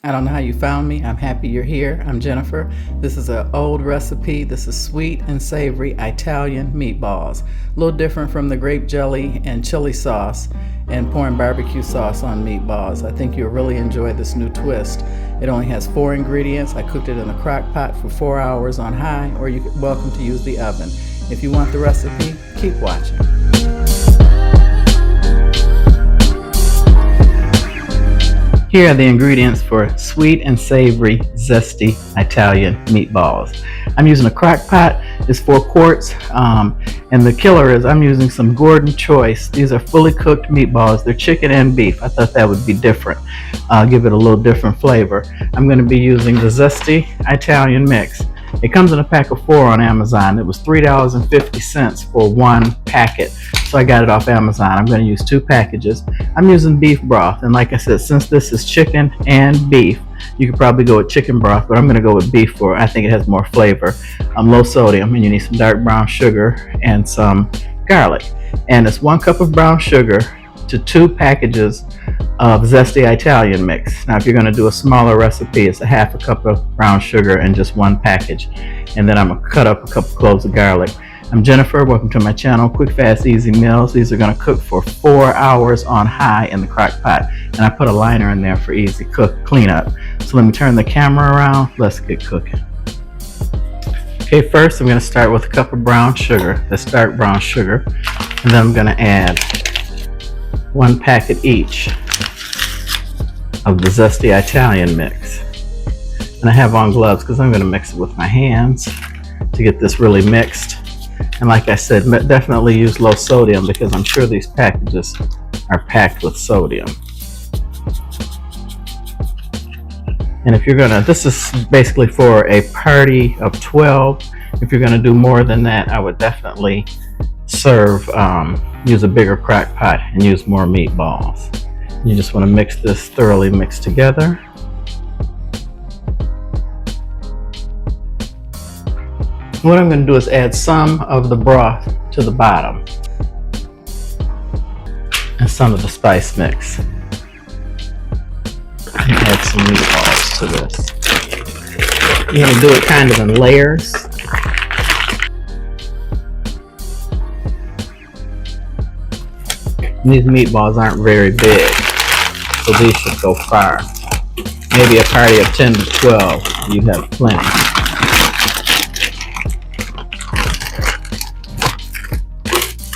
I don't know how you found me. I'm happy you're here. I'm Jennifer. This is an old recipe. This is sweet and savory Italian meatballs. A little different from the grape jelly and chili sauce and pouring barbecue sauce on meatballs. I think you'll really enjoy this new twist. It only has 4 ingredients. I cooked it in a crock pot for 4 hours on high, or you're welcome to use the oven. If you want the recipe, keep watching. Here are the ingredients for sweet and savory, zesty Italian meatballs. I'm using a crock pot. It's 4 quarts. And the killer is I'm using some Gordon Choice. These are fully cooked meatballs. They're chicken and beef. I thought that would be different. Give it a little different flavor. I'm going to be using the zesty Italian mix. It comes in a pack of 4 on Amazon. It was $3.50 for 1 packet. So I got it off Amazon. I'm going to use 2 packages. I'm using beef broth. And like I said, since this is chicken and beef, you could probably go with chicken broth, but I'm going to go with beef for I think it has more flavor. Low sodium, and you need some dark brown sugar and some garlic. And it's 1 cup of brown sugar to 2 packages of zesty Italian mix. Now if you're going to do a smaller recipe, it's a half a cup of brown sugar and just 1 package. And then I'm going to cut up a couple cloves of garlic. I'm Jennifer. Welcome to my channel, Quick, Fast, Easy Meals. These are going to cook for 4 hours on high in the crock pot. And I put a liner in there for easy cleanup. So let me turn the camera around. Let's get cooking. Okay, first I'm going to start with a cup of brown sugar. That's dark brown sugar. And then I'm going to add 1 packet each of the zesty Italian mix. And I have on gloves because I'm going to mix it with my hands to get this really mixed. And like I said, definitely use low sodium because I'm sure these packages are packed with sodium. And if you're gonna, this is basically for a party of 12. If you're gonna do more than that, I would definitely use a bigger crock pot and use more meatballs. You just want to mix this thoroughly mixed together. What I'm going to do is add some of the broth to the bottom and some of the spice mix. And add some meatballs to this. You're going to do it kind of in layers. These meatballs aren't very big, so these should go far. Maybe a party of 10 to 12, you have plenty.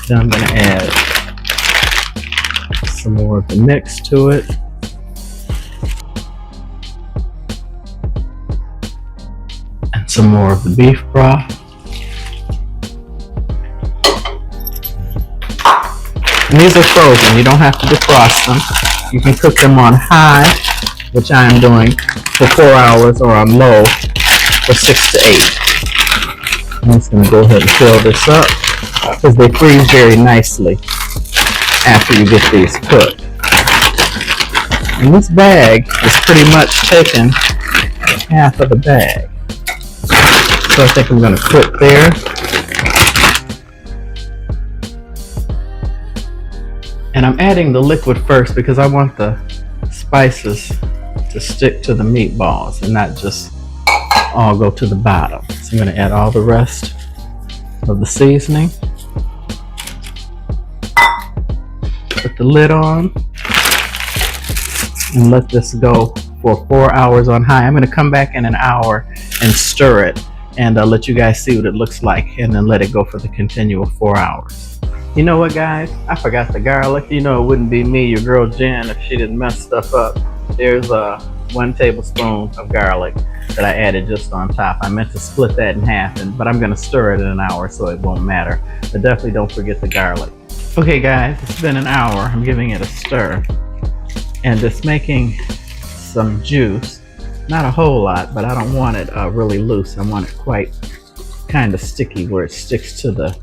Then I'm going to add some more of the mix to it. And some more of the beef broth. And these are frozen. You don't have to defrost them. You can cook them on high, which I am doing, for 4 hours, or on low for 6 to 8. I'm just going to go ahead and fill this up because they freeze very nicely after you get these cooked. And this bag is pretty much taking half of the bag. So I think I'm going to quit there. And I'm adding the liquid first because I want the spices to stick to the meatballs and not just all go to the bottom. So I'm going to add all the rest of the seasoning. Put the lid on and let this go for 4 hours on high. I'm going to come back in an hour and stir it and let you guys see what it looks like, and then let it go for the continual 4 hours. You know what, guys? I forgot the garlic. You know it wouldn't be me, your girl Jen, if she didn't mess stuff up. There's 1 tablespoon of garlic that I added just on top. I meant to split that in half, but I'm going to stir it in an hour so it won't matter. But definitely don't forget the garlic. Okay guys, it's been an hour. I'm giving it a stir. And it's making some juice. Not a whole lot, but I don't want it really loose. I want it quite kind of sticky where it sticks to the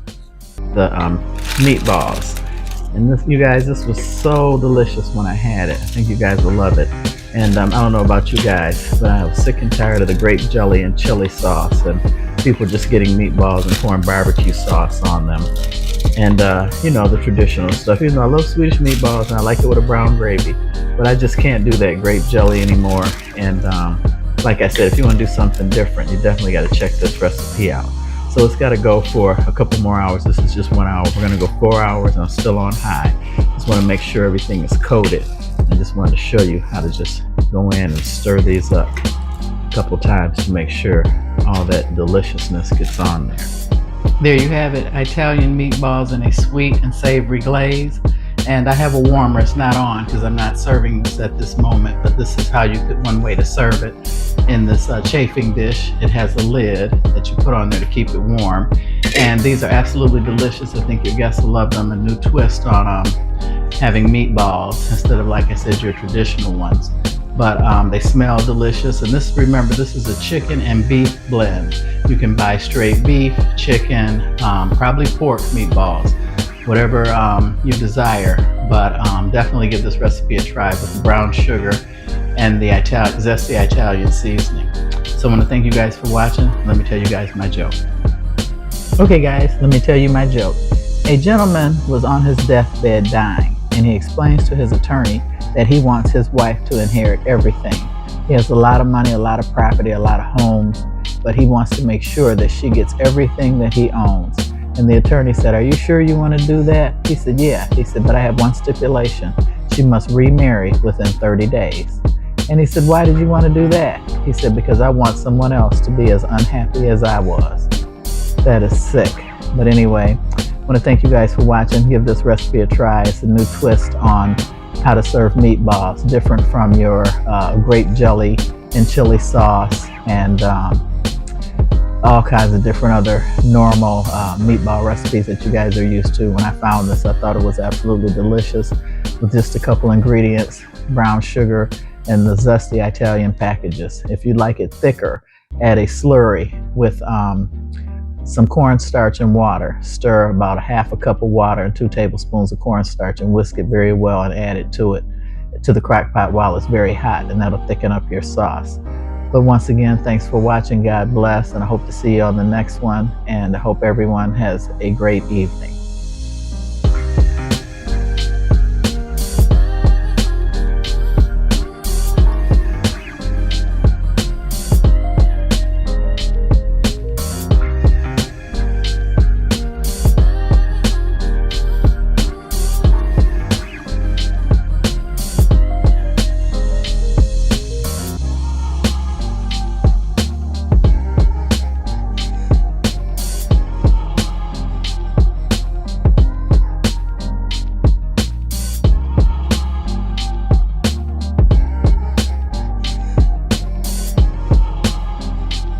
meatballs. And this, you guys, this was so delicious when I had it. I think you guys will love it. And I don't know about you guys, but I was sick and tired of the grape jelly and chili sauce and people just getting meatballs and pouring barbecue sauce on them. And you know, the traditional stuff. You know, I love Swedish meatballs and I like it with a brown gravy. but I just can't do that grape jelly anymore. And like I said, if you want to do something different, you definitely got to check this recipe out. So it's got to go for a couple more hours. This is just 1 hour. We're going to go 4 hours, and I'm still on high. Just want to make sure everything is coated. I just wanted to show you how to just go in and stir these up a couple times to make sure all that deliciousness gets on there. There you have it, Italian meatballs in a sweet and savory glaze. And I have a warmer. It's not on because I'm not serving this at this moment, but this is how you could, one way to serve it in this chafing dish. It has a lid that you put on there to keep it warm. And these are absolutely delicious. I think your guests will love them. A new twist on having meatballs instead of, like I said, your traditional ones. But they smell delicious. And this, remember, this is a chicken and beef blend. You can buy straight beef, chicken, probably pork meatballs, whatever you desire. But definitely give this recipe a try with the brown sugar and the zesty Italian seasoning. So I want to thank you guys for watching. Let me tell you guys my joke. Okay guys, let me tell you my joke. A gentleman was on his deathbed dying, and he explains to his attorney that he wants his wife to inherit everything. He has a lot of money, a lot of property, a lot of homes, but he wants to make sure that she gets everything that he owns. And the attorney said, "Are you sure you want to do that?" He said, "Yeah." He said, "But I have one stipulation. She must remarry within 30 days. And he said, "Why did you want to do that?" He said, "Because I want someone else to be as unhappy as I was." That is sick. But anyway, I want to thank you guys for watching. Give this recipe a try. It's a new twist on how to serve meatballs, different from your grape jelly and chili sauce and all kinds of different other normal meatball recipes that you guys are used to. When I found this, I thought it was absolutely delicious with just a couple ingredients, brown sugar and the zesty Italian packages. If you'd like it thicker, add a slurry with some cornstarch and water. Stir about a half a cup of water and 2 tablespoons of cornstarch and whisk it very well and add it to the crock pot while it's very hot, and that'll thicken up your sauce. But once again, thanks for watching. God bless, and I hope to see you on the next one, and I hope everyone has a great evening.